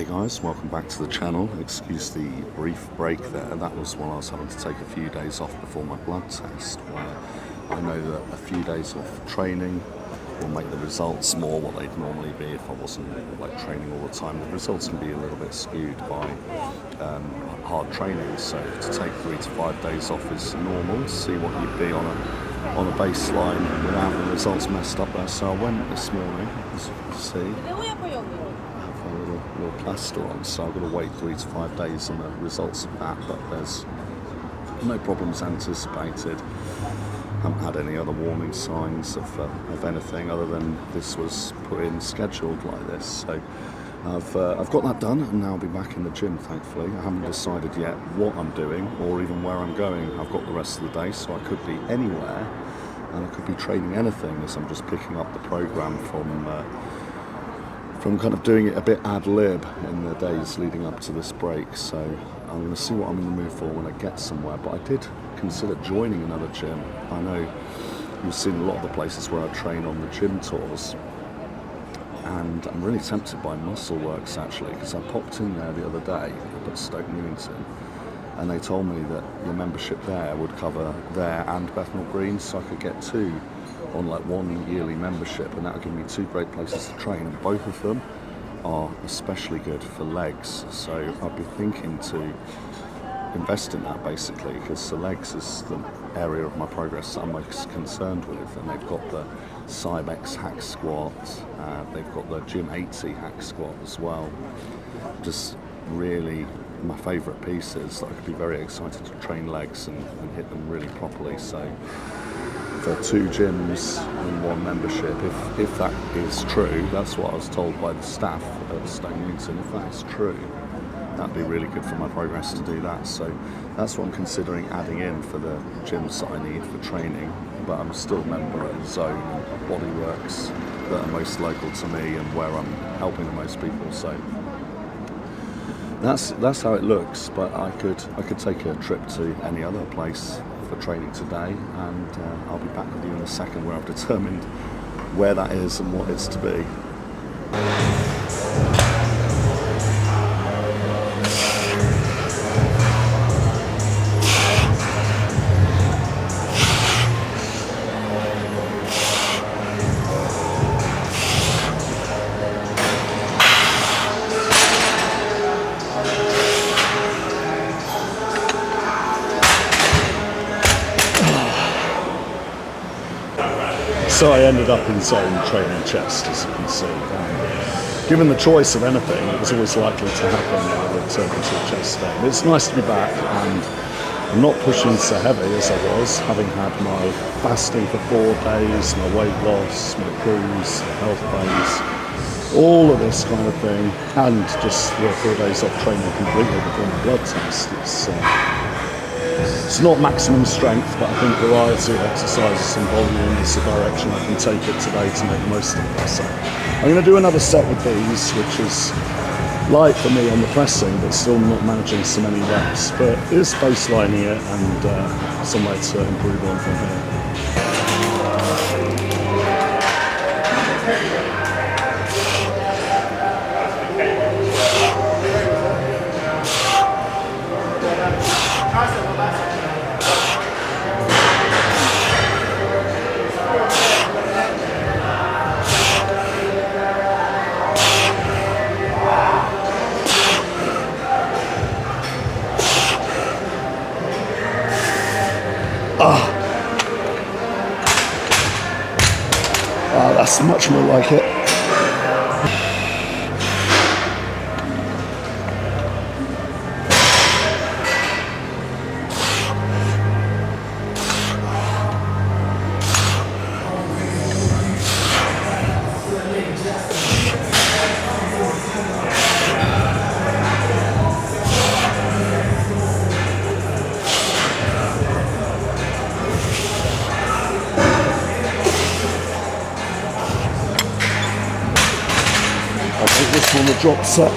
Hey guys, welcome back to the channel. Excuse the brief break there. That was when I was having to take a few days off before my blood test, where I know that a few days off training will make the results more what they'd normally be if I wasn't like training all the time. The results can be a little bit skewed by hard training, so to take 3 to 5 days off is normal. See what you'd be on a baseline without the results messed up there. So I went this morning, as you can see. Little plaster on, so I've got to wait 3 to 5 days on the results of that, but there's no problems anticipated. Haven't had any other warning signs of anything other than this was put in scheduled like this. So I've got that done, and now I'll be back in the gym, thankfully. I haven't decided yet what I'm doing or even where I'm going. I've got the rest of the day, so I could be anywhere and I could be training anything as I'm just picking up the program from kind of doing it a bit ad lib in the days leading up to this break. So I'm going to see what I'm in the mood for when I get somewhere. But I did consider joining another gym. I know you've seen a lot of the places where I train on the gym tours, and I'm really tempted by Muscle Works actually, because I popped in there the other day up at Stoke Newington, and they told me that the membership there would cover there and Bethnal Green, so I could get two on like one yearly membership, and that would give me 2 great places to train, and both of them are especially good for legs. So I'd be thinking to invest in that basically, because the legs is the area of my progress that I'm most concerned with, and they've got the Cybex hack squat, they've got the Gym 80 hack squat as well. Just really my favourite pieces. I could be very excited to train legs and hit them really properly. So for 2 gyms and 1 membership, if that is true, that's what I was told by the staff at Stoke Newington. If that is true, that'd be really good for my progress to do that. So that's what I'm considering adding in for the gyms that I need for training. But I'm still a member at Zone and Bodyworks that are most local to me and where I'm helping the most people. So that's how it looks. But I could take a trip to any other place for training today, and I'll be back with you in a second where I've determined where that is and what it's to be. So I ended up in Zone training chest, as you can see. Given the choice of anything, it was always likely to happen that I would turn into a chest day. But it's nice to be back, and I'm not pushing so heavy as I was, having had my fasting for 4 days, my weight loss, my cruise, the health phase, all of this kind of thing, and just 3 or 4 days off training completely before my blood test. It's not maximum strength, but I think variety of exercises and volume is the direction I can take it today to make the most of it. So I'm going to do another set with these, which is light for me on the pressing, but still not managing so many reps. But it is baselining it, and some way to improve on from here. That's much more like it. This one, the drop set.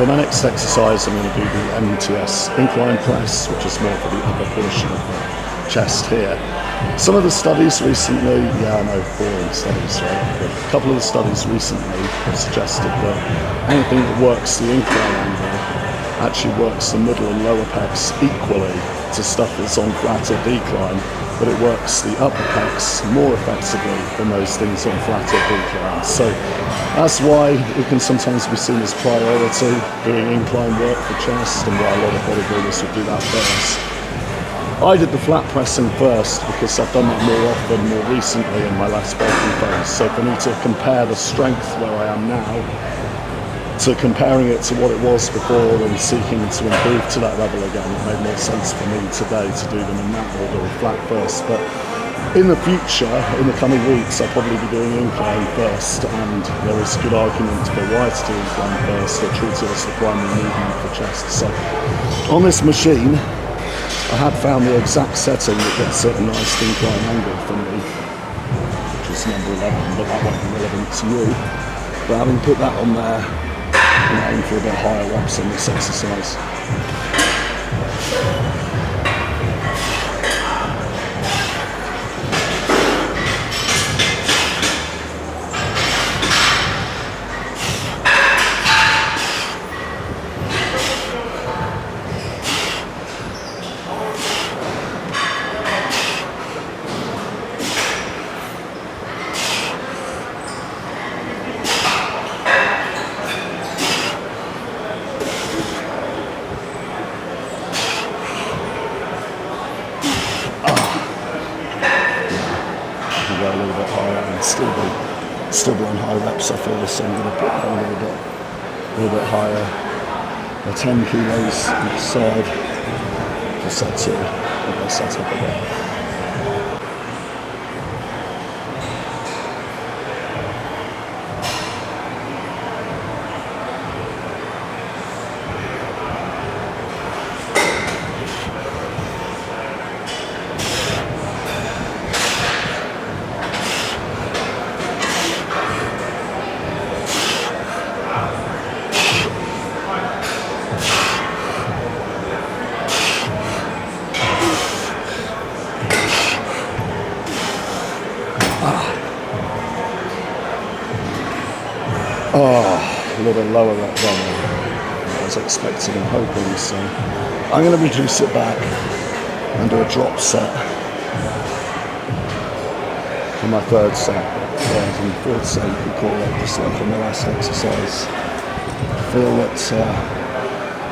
For my next exercise, I'm going to do the MTS incline press, which is more for the upper portion of the chest here. Some of the studies recently, yeah, I know, boring studies, right? But a couple of the studies recently have suggested that anything that works the incline angle actually works the middle and lower pecs equally to stuff that's on flat or decline, but it works the upper pecs more effectively than those things on flat or decline. So that's why it can sometimes be seen as priority, doing incline work for chest, and why a lot of bodybuilders would do that first. I did the flat pressing first because I've done that more often, more recently in my last bulking phase. So for me to compare the strength where I am now to comparing it to what it was before and seeking to improve to that level again, it made more sense for me today to do them in that order of flat first. But in the future, in the coming weeks, I'll probably be doing incline first, and there is a good argument for why to do incline first. They treat it as the primary movement for chest. So on this machine, I had found the exact setting that gets a nice incline angle for me, which is number 11, but that won't be relevant to you. But having put that on there, I'm aiming for a bit higher reps on this exercise. Go a little bit higher and still be on high reps, I feel, so I'm going to put that a little bit higher. The 10 kilos each side, just set to, I'll set up a bit. A little bit lower rep than I was expecting and hoping, so I'm going to reduce it back and do a drop set for my third set, and fourth set you could call it, just like on the last exercise. I feel that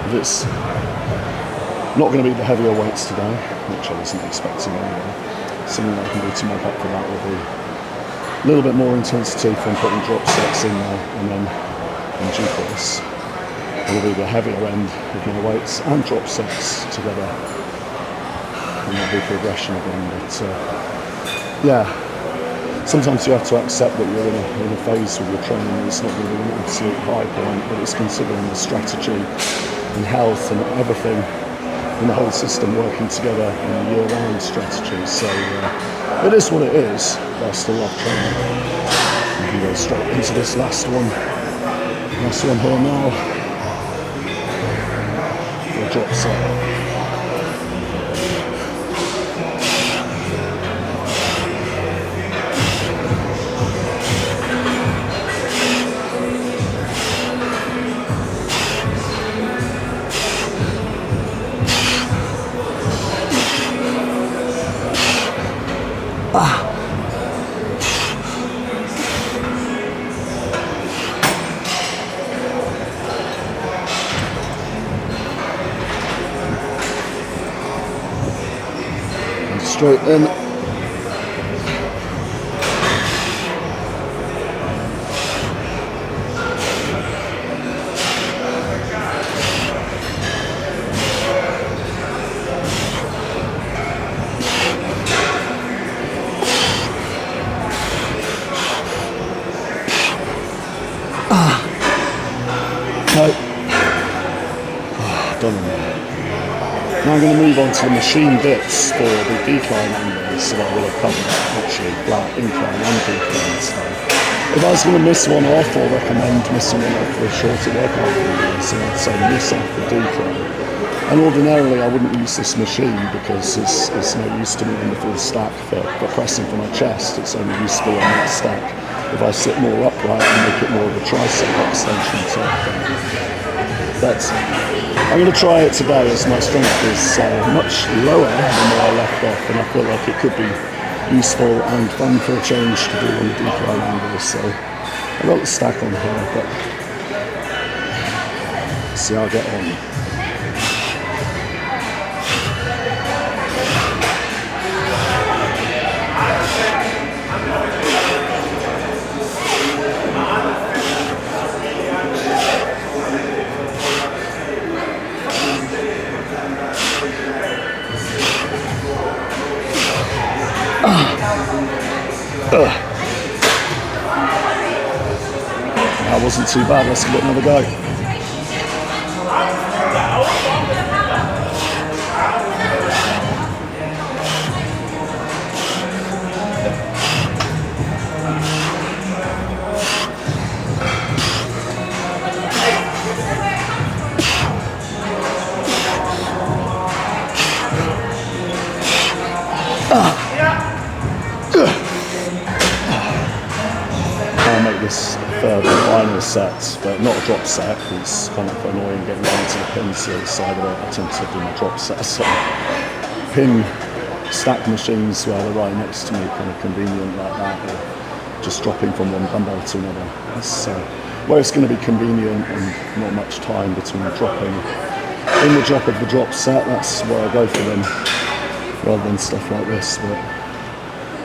if it's not going to be the heavier weights today, which I wasn't expecting anyway, something I can do to make up for that will be a little bit more intensity from putting drop sets in there, and then in due course will be the heavier end of my weights and drop sets together, and that'll be progression again. But yeah, sometimes you have to accept that you're in a phase with your training that it's not really an absolute high point, but it's considering the strategy and health and everything in the whole system working together in a year-round strategy. So it is what it is, but I still love training. We can go straight into this last one. Last one here now, for a drop set. Straight in. Done. Now I'm going to move on to the machine bits for the decline angles that I will have covered, actually flat, incline and decline stuff. If I was going to miss one off or recommend missing one off for a shorter workout video, so I'd say miss off the decline. And ordinarily I wouldn't use this machine because it's no use to me in the full stack for pressing for my chest. It's only useful on that stack if I sit more upright and make it more of a tricep extension type thing. But I'm going to try it today as my strength is much lower than where I left off, and I feel like it could be useful and fun for a change to do on the decline angle. So I've got the stack on here, but let's see how I get on. That wasn't too bad. Let's give it another go. I'll make this third and final set, but not a drop set. It's kind of annoying getting down to the pin side of it. I tend to do my drop set. So pin stack machines where they're right next to me, kind of convenient like that, or just dropping from one dumbbell to another. That's where it's going to be convenient and not much time between dropping in the drop of the drop set. That's where I go for them, rather than stuff like this. But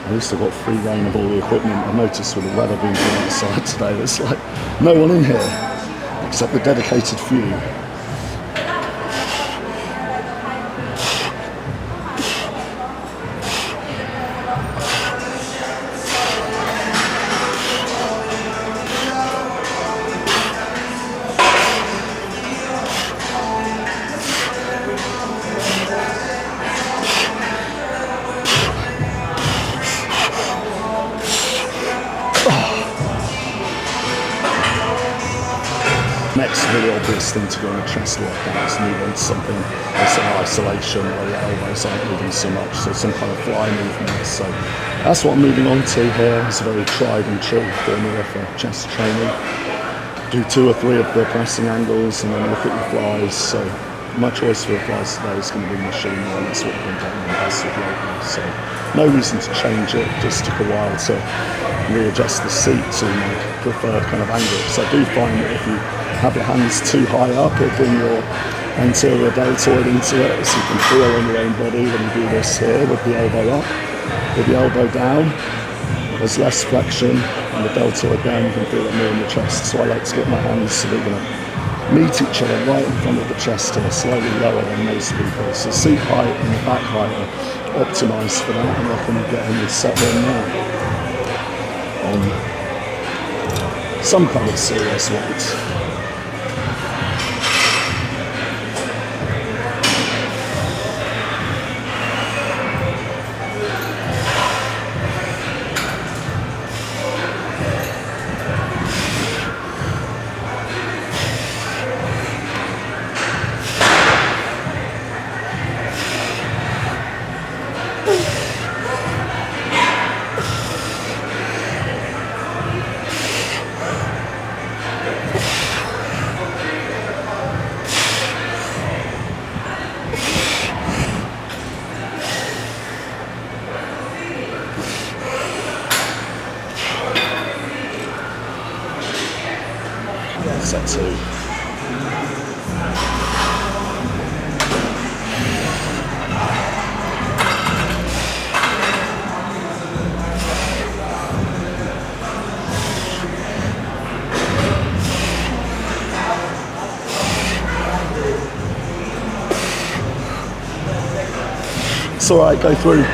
at least I've got free reign of all the equipment. I've noticed with the weather being outside today, there's like no one in here except the dedicated few. Next really obvious thing to do on a chest workout is move on to something that's in isolation where your elbows aren't moving so much, so some kind of fly movement. So that's what I'm moving on to here. It's a very tried and true formula for chest training. Do 2 or 3 of the pressing angles and then look at your flies. So my choice for the flies today is going to be machine one. That's what I've been getting on best with lately. So no reason to change it. Just took a while to readjust the seat to my preferred kind of angle. So I do find that if you have your hands too high up, it'll bring your anterior deltoid into it, so you can feel on your own body when you do this here with the elbow up. With the elbow down, there's less flexion, and the deltoid down, you can feel it more in the chest. So I like to get my hands so they're going to meet each other right in front of the chest here, slightly lower than most people. So seat height and the back height are optimised for that, and I can get in with set one now on some kind of serious weight. Set 2. It's alright, go through.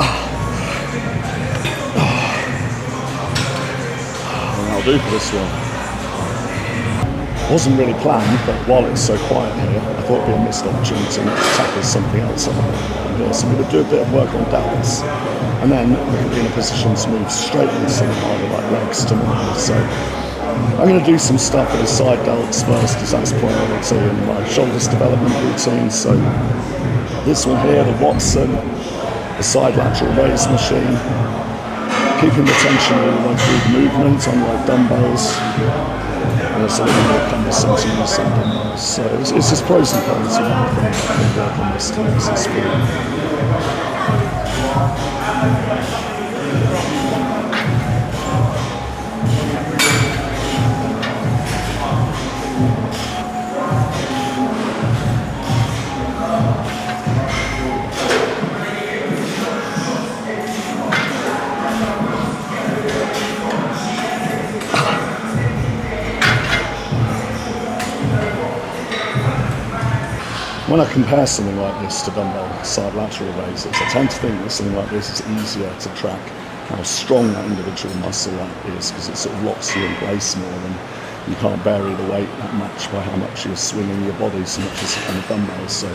And that'll do for this one. Wasn't really planned, but while it's so quiet here, I thought it'd be a missed opportunity to tackle something else on here. So I'm going to do a bit of work on delts, and then we can be in a position to move straight into some harder like legs tomorrow. So I'm going to do some stuff with the side delts first, because that's priority in my shoulders development routine. So this one here, the Watson, the side lateral raise machine, keeping the tension all the way through the movement, unlike dumbbells. And it's a little more cumbersome to use some dumbbells. So it's just pros and cons. I think I can work on this time this week. When I compare something like this to dumbbell side lateral raises, I tend to think that something like this is easier to track how strong that individual muscle is, because it sort of locks you in place more, and you can't vary the weight that much by how much you're swinging your body so much as on the dumbbells. So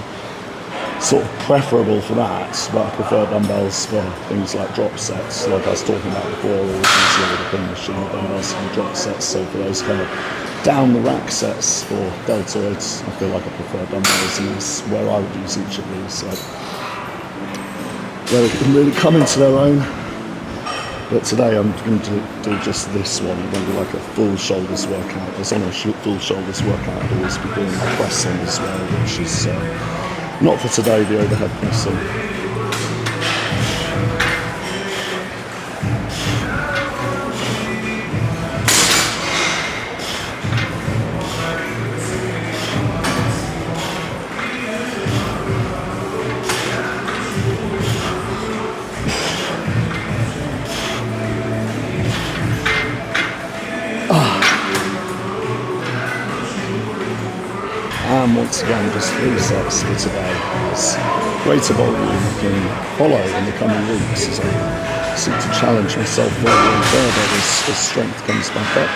sort of preferable for that, but I prefer dumbbells for things like drop sets, like I was talking about before, or easier with a pin machine dumbbells for drop sets. So for those kind of down the rack sets for deltoids, I feel like I prefer dumbbells, and that's where I would use each of these. So where they can really come into their own. But today I'm going to do just this one. I'm going to do like a full shoulders workout. Because on a full shoulders workout, I'd always be doing the pressing as well, which is not for today, the overhead pressing. And once again, just 3 sets for today. It's greater volume I can follow in the coming weeks as I seek to challenge myself further and further as strength comes back up.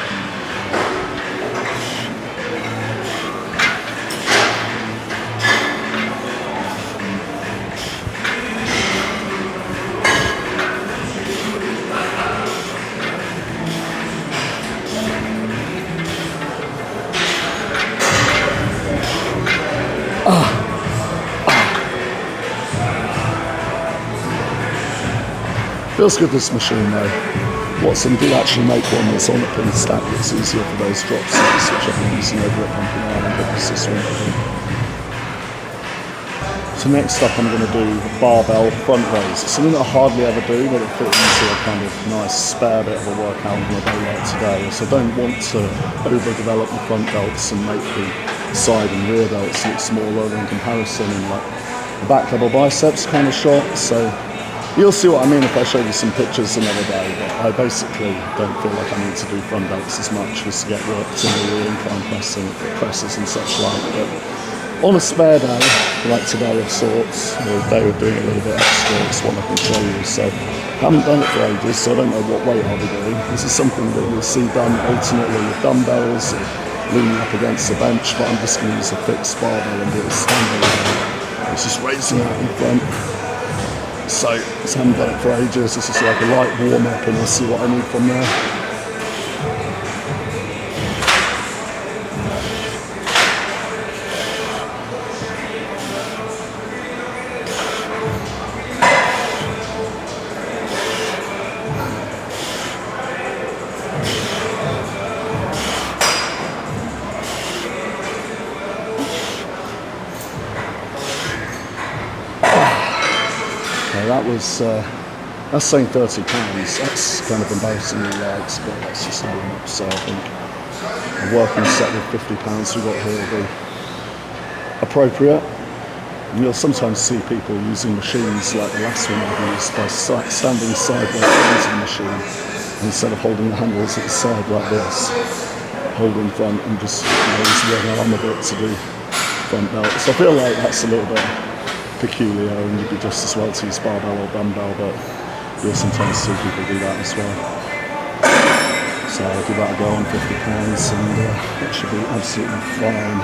Feels good, this machine though. Watson did actually make one that's on a pin stack that's easier for those drop sets, which I've been using over at Pumping Iron, but this one. So next up I'm going to do barbell front raise. It's something that I hardly ever do, but it fits into a kind of nice spare bit of a workout on a day like today. So I don't want to overdevelop the front delts and make the side and rear delts look smaller in comparison, and like the back double biceps kind of shot. So you'll see what I mean if I show you some pictures another day, but I basically don't feel like I need to do front delts as much just to get worked in the incline presses and such like. But on a spare day, like today of sorts, or a day of doing a little bit extra, it's one I can show you. So I haven't done it for ages, so I don't know what weight I'll be doing. This is something that you'll see done alternately with dumbbells, leaning up against the bench, but I'm just going to use a fixed barbell and do a standing. It's just raising out in front. So I haven't done it for ages. This is like a light warm up, and we'll see what I need from there. That's saying 30 pounds. That's kind of embarrassingly light, but that's just not enough. So I think a working set with 50 pounds we've got here will be appropriate. And you'll sometimes see people using machines like the last one I've used by standing sideways into the machine, and instead of holding the handles at the side like this, hold in front and just raise the arm a bit to do front belt. So I feel like that's a little bit peculiar, and you'd be just as well to use barbell or dumbbell, but you'll sometimes see people do that as well. So I'll give that a go on 50 pounds, and that should be absolutely fine.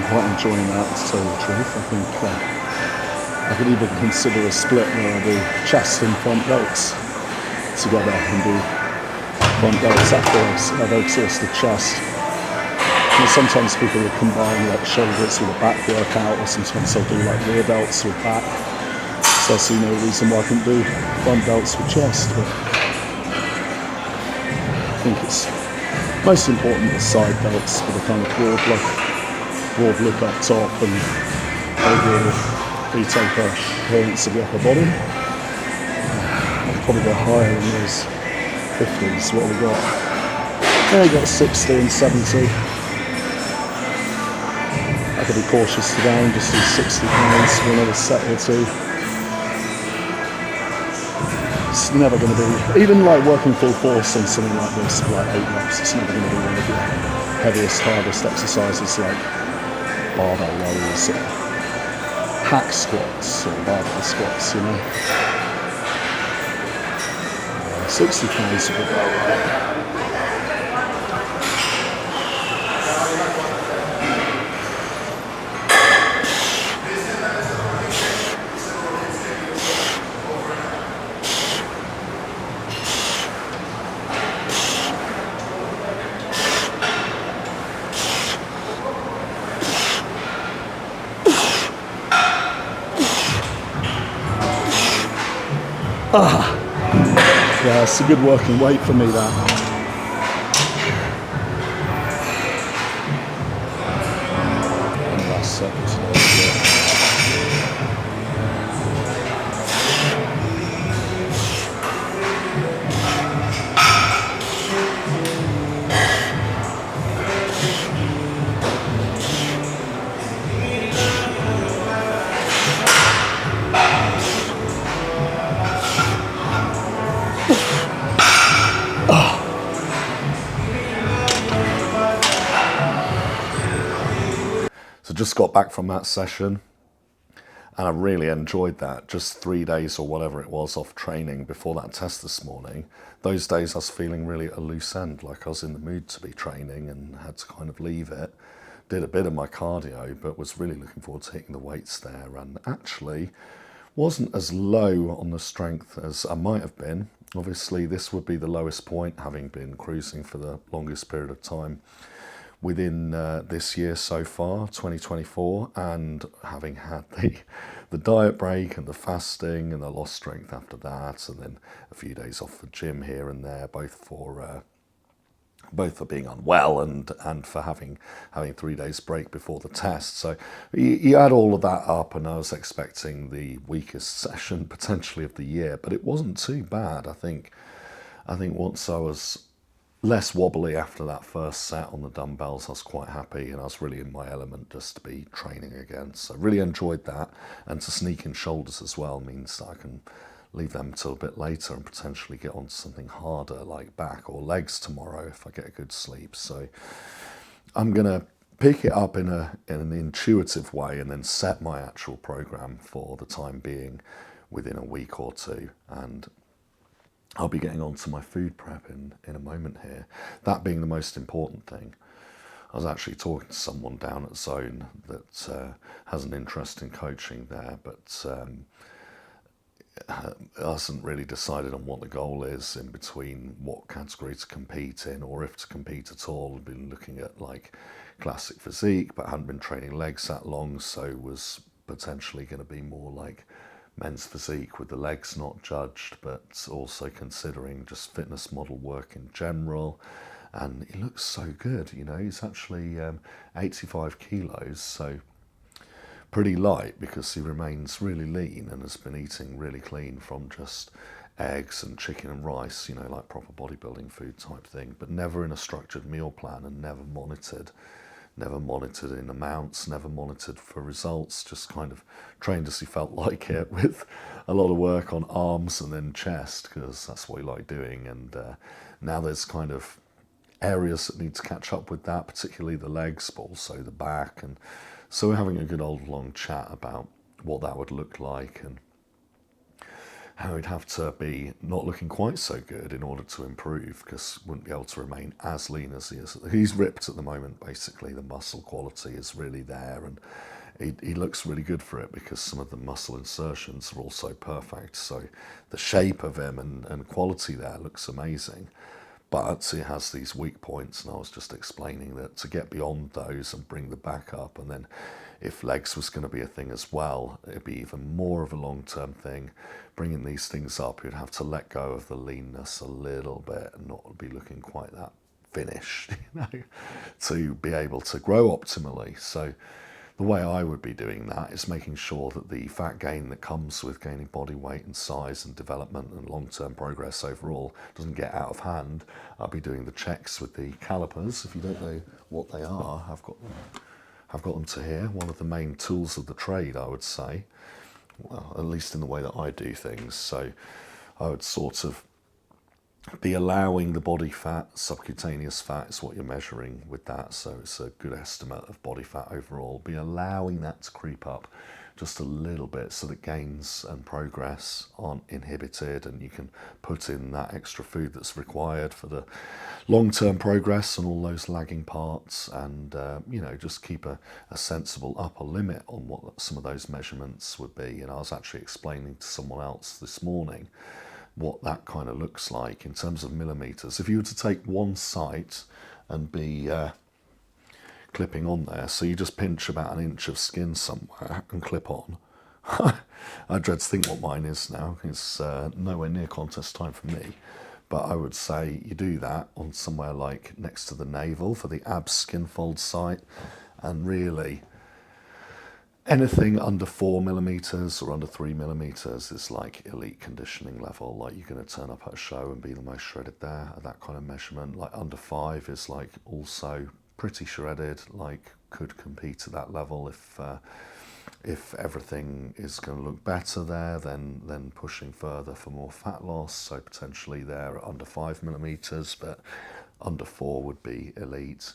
Quite enjoying that, to tell you the truth. I think I could even consider a split where I do chest and front delts together, and do front delts after I've exhausted chest. And sometimes people will combine like shoulders with a back workout, or sometimes they'll do like rear delts with back. So I see no reason why I couldn't do front delts with chest, but I think it's most important the side delts with a kind of broad look up top, and overall retake appearance of the upper body. I'll probably go higher than those 50s. What have we got? Yeah, you got 60 and 70. I could be cautious today and just do 60 pounds for another set or two. It's never going to be, even like working full force on something like this, like 8 reps, it's never going to be one of your heaviest, hardest exercises like barbell rows or hack squats or barbell squats, you know. 60 pounds would be about right. Yeah, it's a good working weight for me, that. And last set today, just got back from that session, and I really enjoyed that. Just 3 days or whatever it was off training before that test this morning. Those days I was feeling really at a loose end, like I was in the mood to be training and had to kind of leave it. Did a bit of my cardio, but was really looking forward to hitting the weights there, and actually wasn't as low on the strength as I might have been. Obviously this would be the lowest point, having been cruising for the longest period of time within this year so far, 2024, and having had the diet break and the fasting and the lost strength after that, and then a few days off the gym here and there, both for being unwell and for having 3 days break before the test. So you add all of that up, and I was expecting the weakest session potentially of the year, but it wasn't too bad. I think once I was less wobbly after that first set on the dumbbells, I was quite happy, and I was really in my element just to be training again. So really enjoyed that, and to sneak in shoulders as well means that I can leave them till a bit later and potentially get on something harder like back or legs tomorrow if I get a good sleep. So I'm gonna pick it up in an intuitive way and then set my actual program for the time being within a week or two, and I'll be getting on to my food prep in a moment here, that being the most important thing. I was actually talking to someone down at Zone that has an interest in coaching there, but hasn't really decided on what the goal is in between what category to compete in, or if to compete at all. I've been looking at like classic physique, but hadn't been training legs that long, so was potentially going to be more like men's physique with the legs not judged, but also considering just fitness model work in general, and he looks so good. You know, he's actually 85 kilos, so pretty light because he remains really lean and has been eating really clean from just eggs and chicken and rice, you know, like proper bodybuilding food type thing, but never in a structured meal plan and never monitored in amounts, never monitored for results, just kind of trained as he felt like it, with a lot of work on arms and then chest because that's what he liked doing. And now there's kind of areas that need to catch up with that, particularly the legs, but also the back. And so we're having a good old long chat about what that would look like and how he'd have to be not looking quite so good in order to improve, because wouldn't be able to remain as lean as he is. He's ripped at the moment, basically. The muscle quality is really there, and he looks really good for it because some of the muscle insertions are also perfect. So the shape of him and quality there looks amazing. But he has these weak points, and I was just explaining that to get beyond those and bring the back up, and then if legs was going to be a thing as well, it'd be even more of a long-term thing. Bringing these things up, you'd have to let go of the leanness a little bit and not be looking quite that finished, you know, to be able to grow optimally. So the way I would be doing that is making sure that the fat gain that comes with gaining body weight and size and development and long-term progress overall doesn't get out of hand. I'll be doing the checks with the calipers. If you don't know what they are, I've got them to here. One of the main tools of the trade, I would say, well, at least in the way that I do things. So I would sort of be allowing the body fat, subcutaneous fat is what you're measuring with that, so it's a good estimate of body fat overall. Be allowing that to creep up just a little bit so that gains and progress aren't inhibited, and you can put in that extra food that's required for the long-term progress and all those lagging parts, and you know, just keep a sensible upper limit on what some of those measurements would be. And I was actually explaining to someone else this morning what that kind of looks like in terms of millimeters. If you were to take one site and be clipping on there, so you just pinch about an inch of skin somewhere and clip on. I dread to think what mine is now. It's nowhere near contest time for me. But I would say you do that on somewhere like next to the navel for the abs Skinfold site, and really anything under 4 millimeters or under 3 millimeters is like elite conditioning level. Like, you're going to turn up at a show and be the most shredded there at that kind of measurement. Like under 5 is like also pretty shredded, like could compete at that level if everything is going to look better there, then pushing further for more fat loss. So potentially there at under 5 millimeters, but under 4 would be elite.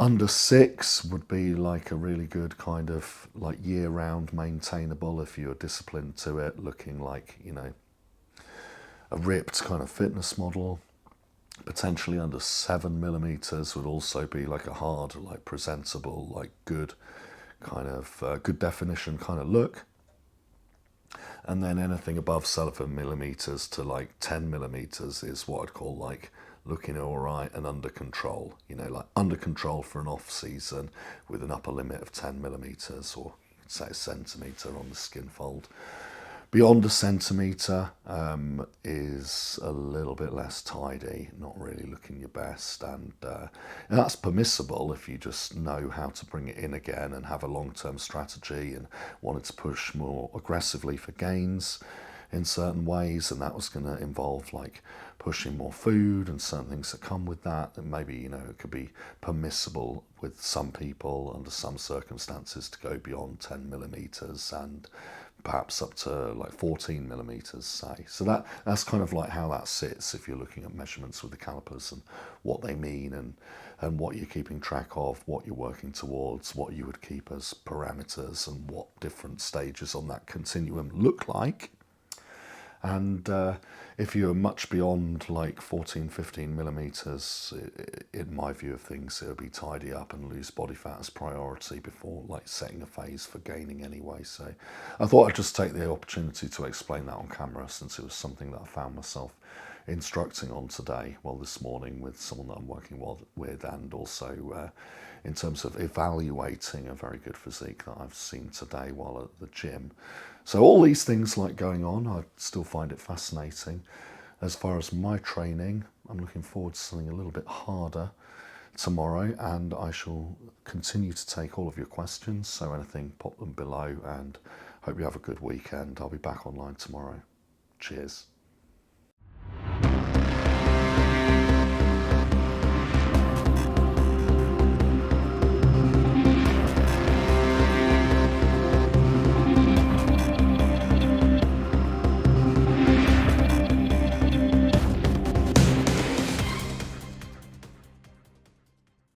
Under 6 would be like a really good kind of like year-round maintainable if you're disciplined to it, looking like, you know, a ripped kind of fitness model. Potentially under 7 millimeters would also be like a hard, like presentable, like good kind of good definition kind of look. And then anything above 7 millimeters to like 10 millimeters is what I'd call like looking all right and under control, you know, like under control for an off season with an upper limit of 10 millimeters, or you could say a centimetre on the Skinfold. Beyond a centimetre is a little bit less tidy, not really looking your best, and that's permissible if you just know how to bring it in again and have a long-term strategy and wanted to push more aggressively for gains in certain ways, and that was going to involve like pushing more food and certain things that come with that. And maybe, you know, it could be permissible with some people under some circumstances to go beyond 10 millimeters and perhaps up to like 14 millimeters, say. So that's kind of like how that sits if you're looking at measurements with the calipers and what they mean, and what you're keeping track of, what you're working towards, what you would keep as parameters, and what different stages on that continuum look like. And if you're much beyond like 14, 15 millimeters, in my view of things, it'll be tidy up and lose body fat as priority before like setting a phase for gaining anyway. So I thought I'd just take the opportunity to explain that on camera, since it was something that I found myself instructing on today, well, this morning, with someone that I'm working with, and also in terms of evaluating a very good physique that I've seen today while at the gym. So all these things like going on, I still find it fascinating. As far as my training, I'm looking forward to something a little bit harder tomorrow, and I shall continue to take all of your questions, so anything, pop them below, and hope you have a good weekend. I'll be back online tomorrow. Cheers.